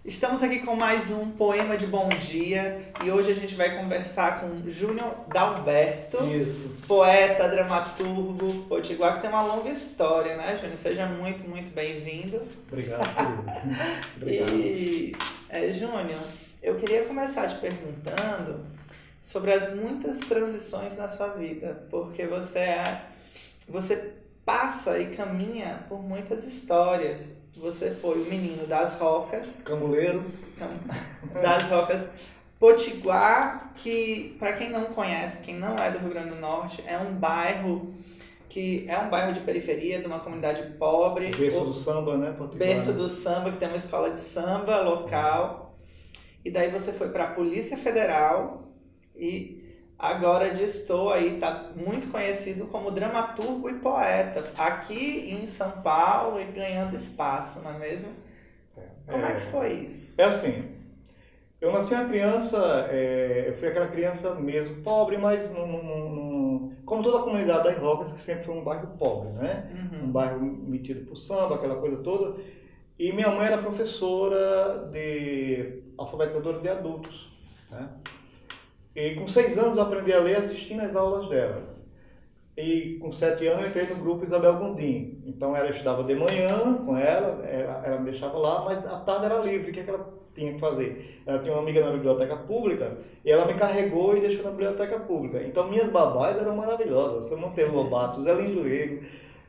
Estamos aqui com mais um Poema de Bom Dia e hoje a gente vai conversar com Júnior Dalberto, Isso. poeta, dramaturgo, potiguar, que tem uma longa história, né, Júnior? Seja muito, muito bem-vindo. Obrigado, querido. Obrigado. E, Júnior, eu queria começar te perguntando sobre as muitas transições na sua vida, porque você passa e caminha por muitas histórias. Você foi o menino das Rocas, Camuleiro. das Rocas Potiguar, que, para quem não conhece, quem não é do Rio Grande do Norte, é um bairro de periferia, de uma comunidade pobre. Berço do samba, né? Potiguar. Berço do samba, que tem uma escola de samba local. E daí você foi para a Polícia Federal e agora estou aí, tá muito conhecido como dramaturgo e poeta, aqui em São Paulo e ganhando espaço, não é mesmo? Como é que foi isso? É assim, eu nasci uma criança, eu fui aquela criança mesmo, pobre, mas como toda a comunidade das Rocas, que sempre foi um bairro pobre, né? Uhum. Um bairro metido por samba, aquela coisa toda. E minha mãe era professora alfabetizadora de adultos, né? E com 6 anos eu aprendi a ler assistindo às aulas delas. E com 7 anos eu entrei no grupo Isabel Gondim. Então ela estudava de manhã com ela me deixava lá, mas à tarde era livre. O que ela tinha que fazer? Ela tinha uma amiga na biblioteca pública e ela me carregou e deixou na biblioteca pública. Então minhas babás eram maravilhosas. Foi Monteiro Lobato, Zé Lindoeiro.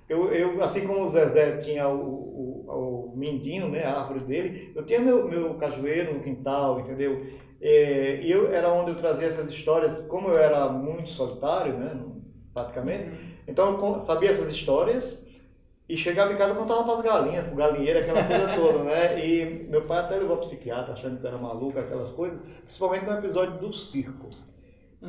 Eu, assim como o Zezé tinha o mindinho, né, a árvore dele, eu tinha meu cajueiro no quintal, entendeu? E era onde eu trazia essas histórias, como eu era muito solitário, né, praticamente, então eu sabia essas histórias e chegava em casa e contava para as galinhas, para o galinheiro, aquela coisa toda, né? E meu pai até levou ao psiquiatra, achando que eu era maluco, aquelas coisas, principalmente no episódio do circo.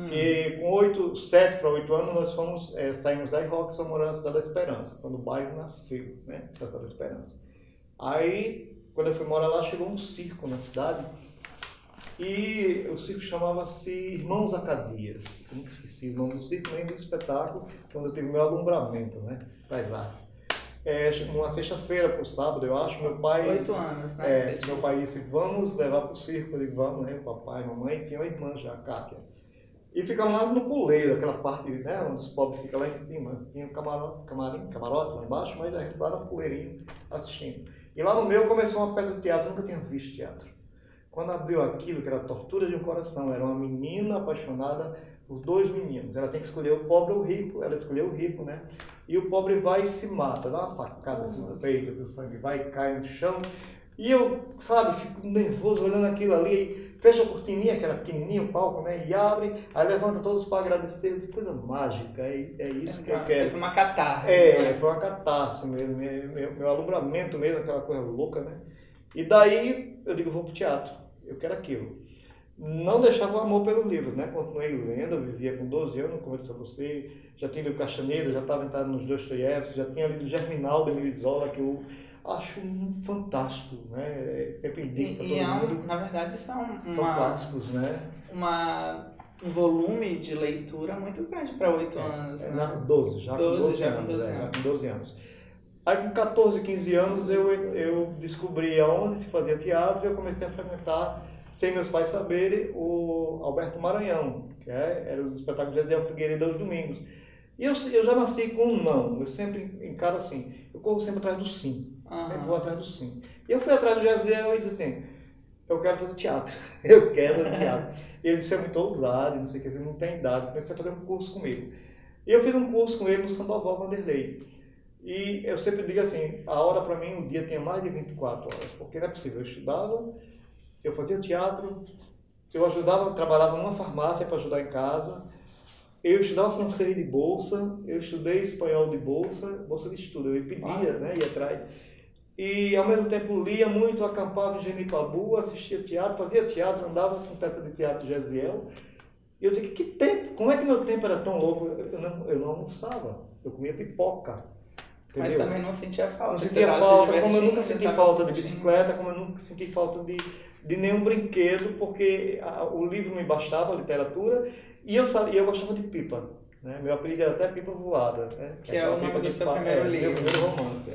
Que com 7 para 8 anos nós saímos das Rocas e fomos morar na Cidade da Esperança, quando o bairro nasceu, né, da Cidade da Esperança. Aí, quando eu fui morar lá, chegou um circo na cidade e o circo chamava-se Irmãos Acadias. Eu nunca esqueci o nome do circo nem do espetáculo, quando eu tive meu alumbramento, né, das artes. Uma sexta-feira para o sábado, eu acho, meu pai... 8 anos, né? Meu pai disse, vamos levar para o circo. Eu disse, vamos, né, papai, mamãe, tinha uma irmã já, a Cátia. E ficamos lá no puleiro, aquela parte, né, onde os pobres ficam lá em cima. Tinha um camarote lá embaixo, mas a gente lá no puleirinho assistindo. E lá no meu começou uma peça de teatro, eu nunca tinha visto teatro. Quando abriu aquilo, que era a tortura de um coração, era uma menina apaixonada por 2 meninos. Ela tem que escolher o pobre ou o rico, ela escolheu o rico, né? E o pobre vai e se mata, dá uma facada assim no peito, que o sangue vai e cai no chão. E eu, sabe, fico nervoso olhando aquilo ali, fecha a cortininha, que era pequenininha, o palco, né, e abre, aí levanta todos para agradecer, eu disse, coisa mágica, é isso que eu quero. Foi uma catarse. Foi uma catarse mesmo, meu alumbramento mesmo, aquela coisa louca, né. E daí eu digo, vou pro teatro, eu quero aquilo. Não deixava o amor pelo livro, né, continuei lendo, eu vivia com 12 anos, como eu disse a você, já tinha lido Castaneda, já estava entrado nos Dostoiévski, já tinha lido Germinal, de Emile Zola, que eu acho fantástico, né? Sempre indico para todo mundo. Na verdade, isso é São clássicos, né? Um volume de leitura muito grande para 8 anos. Né? 12, já com 12 anos. Já com 12 anos. Aí com 14, 15 anos eu descobri aonde se fazia teatro e eu comecei a frequentar, sem meus pais saberem, o Alberto Maranhão, que era os espetáculos de Adel Figueiredo aos domingos. E eu já nasci com um não, eu sempre encaro assim, eu corro sempre atrás do sim. Sempre vou atrás do sim. E eu fui atrás do Jaziel e disse assim, eu quero fazer teatro, eu quero fazer teatro. E ele disse, é muito ousado, não sei o que, não tem idade, comecei a fazer um curso comigo. E eu fiz um curso com ele no Sandoval Vanderlei. E eu sempre digo assim, a hora para mim, o dia tinha mais de 24 horas, porque não é possível, eu estudava, eu fazia teatro, eu trabalhava numa farmácia para ajudar em casa, eu estudava francês de bolsa, eu estudei espanhol de bolsa de estudo, eu pedia, né, ia atrás. E ao mesmo tempo lia muito, acampava em Genipabu, assistia teatro, fazia teatro, andava com peça de teatro de Jaziel. E eu dizia, que tempo, como é que meu tempo era tão louco? Eu não almoçava, eu comia pipoca. Entendeu? Mas também não sentia falta. Não sentia falta, como eu nunca senti falta de bicicleta, como eu nunca senti falta de nenhum brinquedo, porque o livro me bastava, a literatura, e eu gostava de pipa. Né? Meu apelido era até Pipa Voada. Né? Que é o nome do seu primeiro livro. Meu primeiro romance,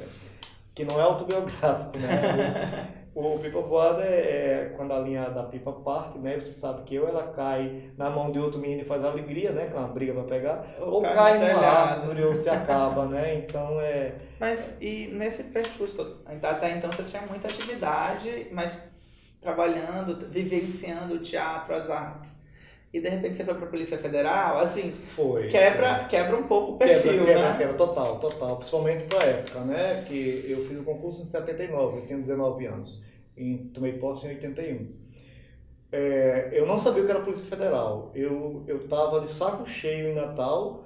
que não é autobiográfico, né? O pipa voada é quando a linha da pipa parte, né? Você sabe que ou ela cai na mão de outro menino e faz alegria, né? Que é uma briga para pegar, ou cai no numa telhado. árvore ou se acaba, né? Então é. Mas e nesse percurso todo, até então você tinha muita atividade, mas trabalhando, vivenciando o teatro, as artes. E de repente você foi para a Polícia Federal, assim, quebra um pouco o perfil, né? Quebra, total. Principalmente para a época, né? Que eu fiz o concurso em 79, eu tinha 19 anos. E tomei posse em 81. Eu não sabia o que era a Polícia Federal. Eu estava de saco cheio em Natal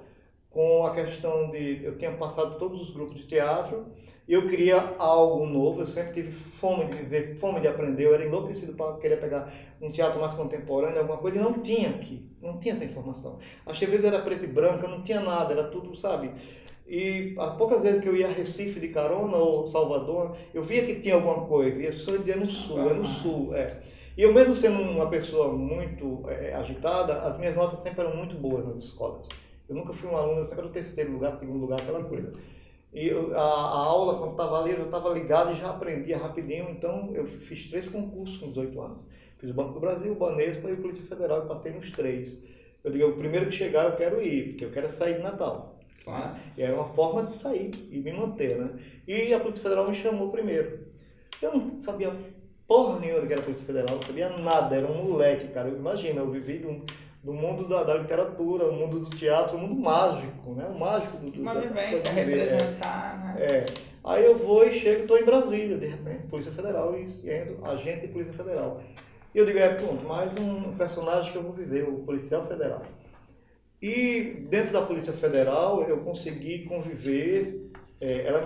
com a questão de... Eu tinha passado por todos os grupos de teatro e eu queria algo novo. Eu sempre tive fome de viver, fome de aprender. Eu era enlouquecido para querer pegar um teatro mais contemporâneo, alguma coisa, e não tinha aqui. Não tinha essa informação. As TVs era preto e branca, não tinha nada, era tudo, sabe? E as poucas vezes que eu ia a Recife de carona ou Salvador, eu via que tinha alguma coisa. E as pessoas diziam no sul, E eu mesmo sendo uma pessoa muito agitada, as minhas notas sempre eram muito boas nas escolas. Eu nunca fui um aluno, eu sempre era o terceiro lugar, segundo lugar, aquela coisa. E a aula, quando estava ali, eu já estava ligado e já aprendia rapidinho. Então, eu fiz 3 concursos com 18 anos. Fiz o Banco do Brasil, o Banespa e o Polícia Federal, e passei nos 3. Eu digo, o primeiro que chegar eu quero ir, porque eu quero sair de Natal. Claro. E era uma forma de sair e me manter, né? E a Polícia Federal me chamou primeiro. Eu não sabia porra nenhuma do que era a Polícia Federal, não sabia nada, era um moleque, cara. Imagina, eu vivi do mundo da literatura, o mundo do teatro, o mundo mágico, né? O mágico do uma vivência, representar, né? Aí eu vou e chego, estou em Brasília, de repente, Polícia Federal, e entro, agente de Polícia Federal. E eu digo, pronto, mais um personagem que eu vou viver, o policial federal. E dentro da Polícia Federal eu consegui conviver, ela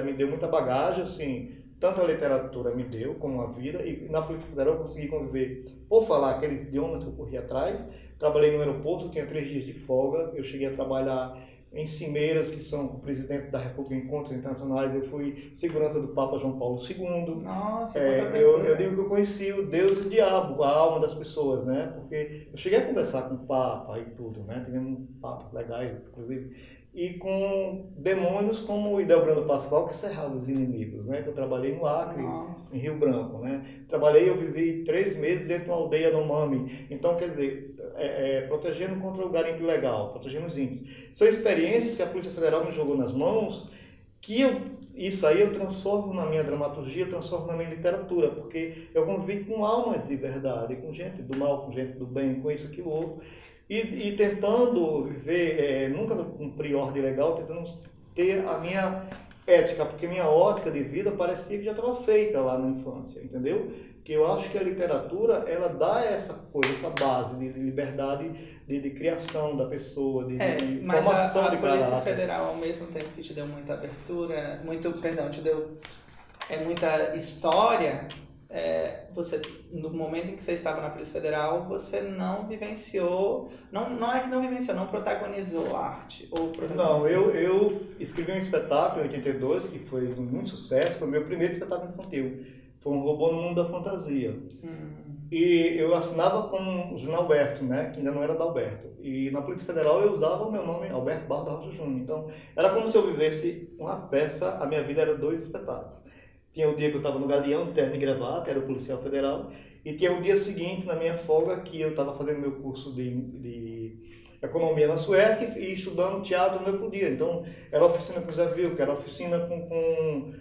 me deu muita bagagem, assim, tanto a literatura me deu, como a vida, e na Polícia Federal eu consegui conviver, por falar aqueles idiomas que eu corri atrás. Trabalhei no aeroporto, tinha 3 dias de folga, eu cheguei a trabalhar em cimeiras, que são o presidente da República, encontros internacionais, eu fui segurança do Papa João Paulo II. Nossa, eu digo que eu conheci o Deus e o diabo, a alma das pessoas, né? Porque eu cheguei a conversar com o Papa e tudo, né? Tivemos papos legais, inclusive, e com demônios como o Idelbrando Pascoal, que cerrava os inimigos, né? Que eu trabalhei no Acre, em Rio Branco, né? Eu vivi 3 meses dentro de uma aldeia no Mami. Então, quer dizer, protegendo contra o garimpo ilegal, protegendo os índios. São experiências que a Polícia Federal me jogou nas mãos, que isso aí eu transformo na minha dramaturgia, eu transformo na minha literatura, porque eu convivi com almas de verdade, com gente do mal, com gente do bem, com isso, aquilo, outro. E tentando viver, nunca cumprir ordem legal, tentando ter a minha ética, porque minha ótica de vida parecia que já estava feita lá na infância, entendeu? Que eu acho que a literatura, ela dá essa coisa, essa base de liberdade, de criação da pessoa, de formação de caráter. Mas a Polícia Federal, ao mesmo tempo que te deu muita abertura, te deu muita história, você, no momento em que você estava na Polícia Federal, você não vivenciou, não protagonizou arte? Não, eu escrevi um espetáculo em 82, que foi de muito sucesso, foi o meu primeiro espetáculo infantil. Foi um robô no mundo da fantasia. E eu assinava com o Júnior Alberto, né, que ainda não era da Alberto. E na Polícia Federal eu usava o meu nome, Alberto Barros da Rocha Júnior. Então, era como se eu vivesse uma peça, a minha vida era 2 espetáculos. Tinha o dia que eu estava no Galeão, terno e gravata, era o policial federal, e tinha o dia seguinte, na minha folga, que eu estava fazendo meu curso de economia na Suécia e estudando teatro onde eu podia. Então, era oficina com o Zé Vilca, era oficina com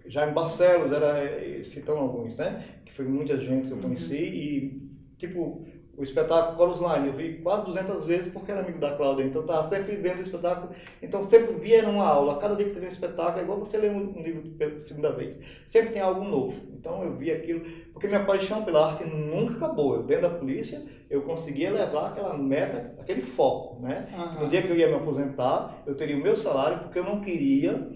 Jaime Barcelos, citando alguns, né? Que foi muita gente que eu conheci, e tipo, o espetáculo Chorus Line, eu vi quase 200 vezes porque era amigo da Cláudia, então estava sempre vendo o espetáculo, então sempre via uma aula, cada vez que você vê um espetáculo é igual você ler um livro pela segunda vez, sempre tem algo novo, então eu vi aquilo, porque minha paixão pela arte nunca acabou. Eu dentro da polícia, eu conseguia levar aquela meta, aquele foco, né? No dia que eu ia me aposentar, eu teria o meu salário, porque eu não queria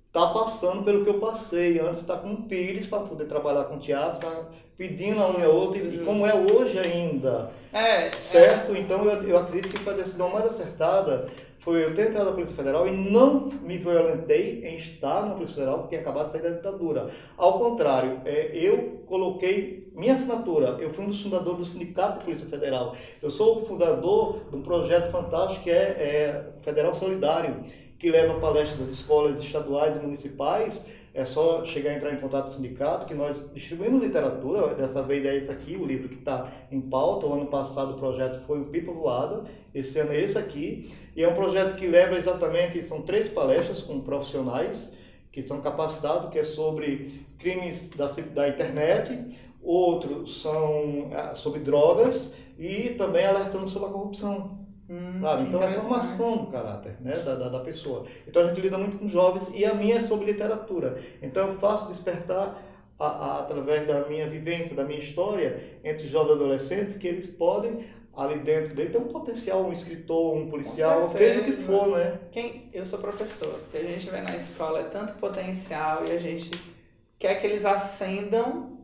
estar passando pelo que eu passei antes, estar com um pires para poder trabalhar com teatro, tá pedindo a um e a outra, e como é hoje ainda, certo? Então eu acredito que foi a decisão mais acertada foi eu ter entrado na Polícia Federal e não me violentei em estar na Polícia Federal, porque tinha acabado de sair da ditadura. Ao contrário, eu coloquei minha assinatura, eu fui um dos fundadores do Sindicato de Polícia Federal, eu sou o fundador de um projeto fantástico que é Federal Solidário, que leva palestras das escolas estaduais e municipais é só chegar a entrar em contato com o sindicato, que nós distribuímos literatura. Dessa vez é esse aqui, o livro que está em pauta. O ano passado o projeto foi o Pipa Voada, esse ano é esse aqui. E é um projeto que leva exatamente, são 3 palestras com profissionais que estão capacitados, que é sobre crimes da internet, outros são sobre drogas e também alertando sobre a corrupção. Sabe? Então é formação do caráter, né, da pessoa. Então a gente lida muito com jovens e a minha é sobre literatura. Então eu faço despertar através da minha vivência, da minha história entre jovens e adolescentes, que eles podem ali dentro dele ter um potencial, um escritor, um policial, seja o que for, né? Eu sou professor, porque a gente vê na escola é tanto potencial e a gente quer que eles acendam,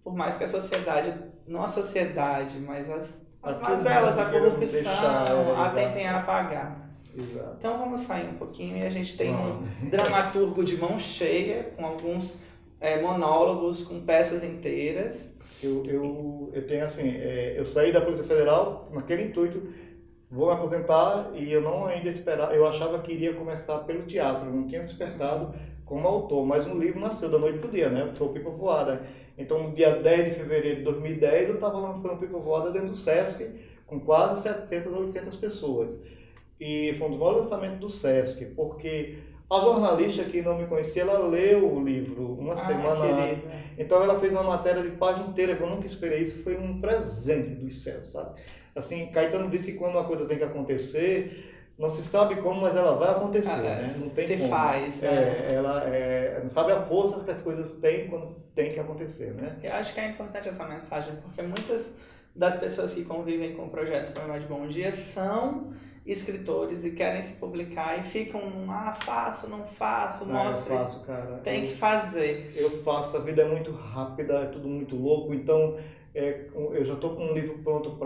por mais que a sociedade, não a sociedade, mas as mazelas, a corrupção, tentem apagar. Exato. Então vamos sair um pouquinho e a gente tem um dramaturgo de mão cheia, com alguns monólogos, com peças inteiras. Eu tenho assim, eu saí da Polícia Federal naquele intuito, vou me aposentar e eu não ainda esperava, eu achava que iria começar pelo teatro, eu não tinha despertado como autor, mas um livro nasceu da noite pro dia, né? Foi o Pipa Voada. Então no dia 10 de fevereiro de 2010 eu estava lançando o Pipa Voada dentro do Sesc, com quase 700 a 800 pessoas. E foi um dos maiores lançamentos do Sesc, porque a jornalista que não me conhecia, ela leu o livro uma semana antes. Então ela fez uma matéria de página inteira, que eu nunca esperei. Isso foi um presente dos céus, sabe? Assim, Caetano disse que quando uma coisa tem que acontecer, não se sabe como, mas ela vai acontecer, né? Não tem como. Faz, né? Ela não sabe a força que as coisas têm quando tem que acontecer, né? Eu acho que é importante essa mensagem, porque muitas das pessoas que convivem com o projeto Poema de Bom Dia são escritores e querem se publicar e ficam, faço, não faço, mostra. Eu faço, cara. Tem que fazer. Eu faço, a vida é muito rápida, é tudo muito louco, então eu já estou com um livro pronto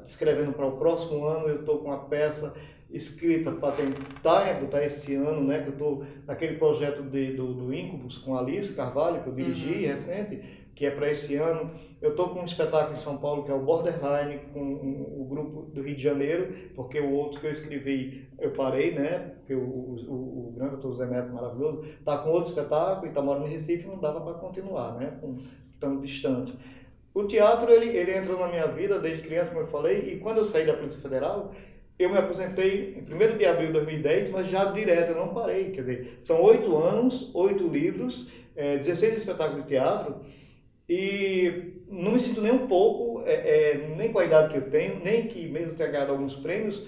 escrevendo para o próximo ano, eu estou com uma peça escrita para tentar botar esse ano, né, que eu estou naquele projeto do Incubus com a Alice Carvalho, que eu dirigi recente, que é para esse ano. Eu estou com um espetáculo em São Paulo, que é o Borderline, com o grupo do Rio de Janeiro, porque o outro que eu escrevi, eu parei, né, porque o grande autor Zé Neto, maravilhoso, está com outro espetáculo e está morando em Recife, não dava para continuar, né, tão distante. O teatro, ele entrou na minha vida desde criança, como eu falei, e quando eu saí da Polícia Federal, eu me aposentei em 1º de abril de 2010, mas já direto, eu não parei. Quer dizer, são 8 anos, 8 livros, 16 espetáculos de teatro, e não me sinto nem um pouco, nem com a idade que eu tenho, nem que mesmo tenha ganhado alguns prêmios,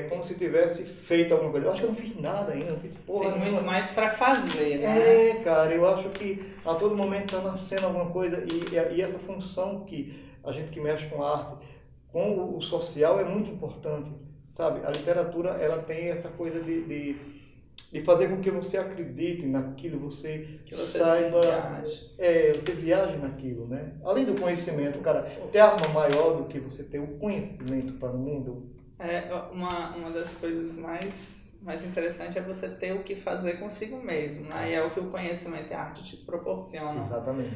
como se tivesse feito alguma coisa. Eu acho que eu não fiz nada ainda, não fiz porra nenhuma. Tem muito mais para fazer, né? Cara, eu acho que a todo momento está nascendo alguma coisa, e essa função que a gente que mexe com arte, com o social, é muito importante, sabe? A literatura, ela tem essa coisa de fazer com que você acredite naquilo, você saiba, você viaje naquilo, né? Além do conhecimento, cara, tem arma maior do que você ter o conhecimento para o mundo. Uma das coisas mais interessantes é você ter o que fazer consigo mesmo, né? E é o que o conhecimento e a arte te proporcionam. Exatamente.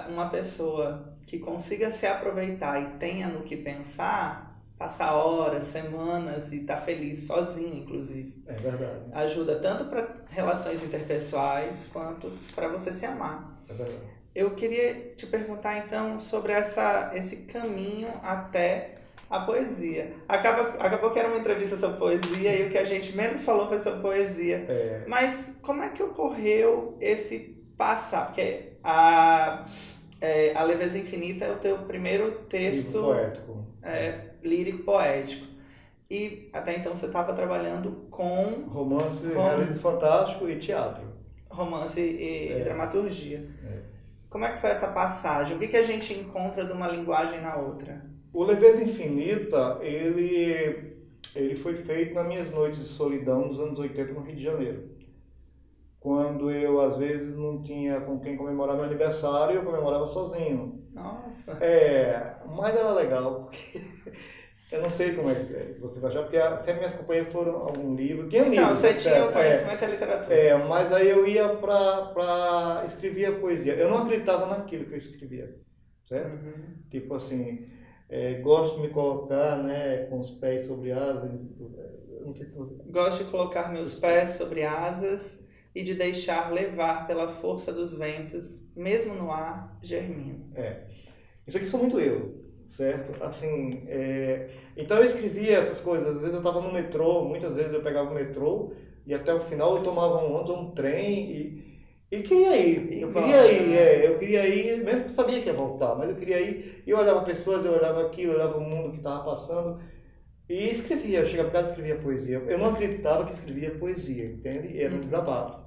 Uma pessoa que consiga se aproveitar e tenha no que pensar, passa horas, semanas e tá feliz sozinho, inclusive. É verdade. Ajuda tanto para relações interpessoais quanto para você se amar. É verdade. Eu queria te perguntar então sobre esse caminho até a poesia. Acabou que era uma entrevista sobre poesia e o que a gente menos falou foi sobre poesia. Mas como é que ocorreu esse passar? Porque a Leveza Infinita é o teu primeiro texto poético. Lírico poético. E até então você estava trabalhando com romance, realismo fantástico e teatro. Romance e dramaturgia. Como é que foi essa passagem? O que a gente encontra de uma linguagem na outra? O Leveza Infinita, ele foi feito nas minhas noites de solidão nos anos 80 no Rio de Janeiro. Quando eu, às vezes, não tinha com quem comemorar meu aniversário, eu comemorava sozinho. Nossa! Mas era legal, porque eu não sei como é que você vai achar, porque sempre minhas companhias foram algum livro. Tinha livro. Não, você tinha o conhecimento da literatura. Mas aí eu ia para escrever a poesia. Eu não acreditava naquilo que eu escrevia, certo? Tipo assim, gosto de me colocar, né, com os pés sobre asas. Não sei se você... Gosto de colocar meus pés sobre asas, e de deixar levar pela força dos ventos, mesmo no ar, germina. Isso aqui sou muito eu, certo? Assim, então eu escrevia essas coisas, às vezes eu estava no metrô, muitas vezes eu pegava o metrô e até o final eu tomava um trem e queria ir. Eu queria ir, mesmo que eu sabia que ia voltar, mas eu queria ir. E eu olhava pessoas, eu olhava aquilo, eu olhava o mundo que estava passando e escrevia. Eu chegava em casa e escrevia poesia. Eu não acreditava que escrevia poesia, entende? Era um desabafo.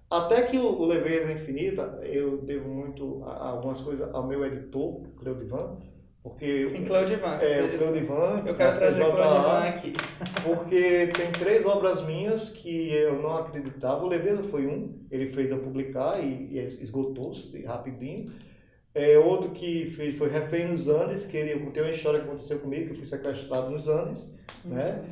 Até que o Leveza Infinita, eu devo muito a algumas coisas ao meu editor, Cleodivan, porque... Sim, Cleodivan. O Cleodivan. Eu quero trazer o Cleodivan aqui. Porque tem 3 obras minhas que eu não acreditava. O Leveza foi um, ele fez eu publicar e esgotou-se rapidinho. Outro que foi Refém nos Andes, que eu contei uma história que aconteceu comigo, que eu fui sequestrado nos Andes, né?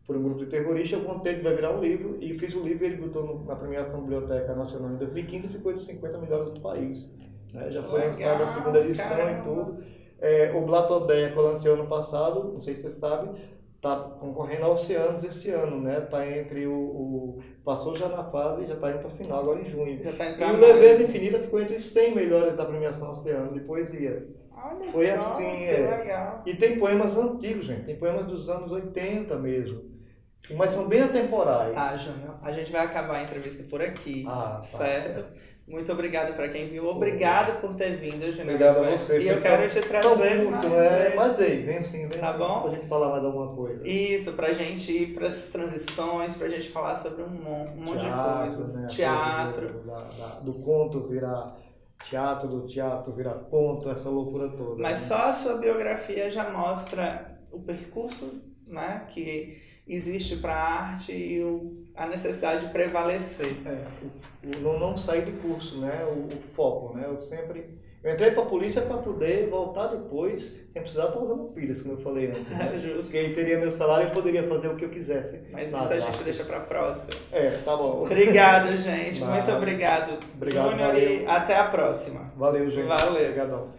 Por um grupo de terroristas. Eu contei que vai virar um livro e fiz o livro e ele botou na premiação da Biblioteca Nacional em 2015 e ficou entre 50 melhores do país. Né? Já foi lançada a segunda edição e tudo. O Blatodé, que eu lancei ano passado, não sei se você sabe, está concorrendo ao Oceanos esse ano, né? Está entre passou já na fase e já está indo para o final, agora em junho. E o Leveza Infinita ficou entre os 100 melhores da premiação Oceanos de poesia. Olha foi só, assim, que legal. E tem poemas antigos, gente. Tem poemas dos anos 80 mesmo. Mas são bem atemporais. Tá, Júnior. A gente vai acabar a entrevista por aqui, certo? Muito obrigado para quem viu. Obrigado por ter vindo, Júnior. Obrigado a você. E eu quero te trazer muito, né? Mas vem sim, tá bom? Pra gente falar mais alguma coisa. Isso, pra gente ir pras transições, pra gente falar sobre um monte de coisas. Né? Teatro. Do conto virar teatro, do teatro virar conto, essa loucura toda. Mas só a sua biografia já mostra o percurso, né, que existe para a arte e a necessidade de prevalecer. Não sair do curso, né, o foco, né, eu entrei para a polícia para poder voltar depois, sem precisar estar usando pilhas, como eu falei antes, né? Justo. Porque aí teria meu salário e eu poderia fazer o que eu quisesse. Mas isso a gente deixa para a próxima. Tá bom. Obrigado, gente. Muito obrigado. Obrigado, Júnior, e até a próxima. Valeu, gente. Valeu. Obrigadão.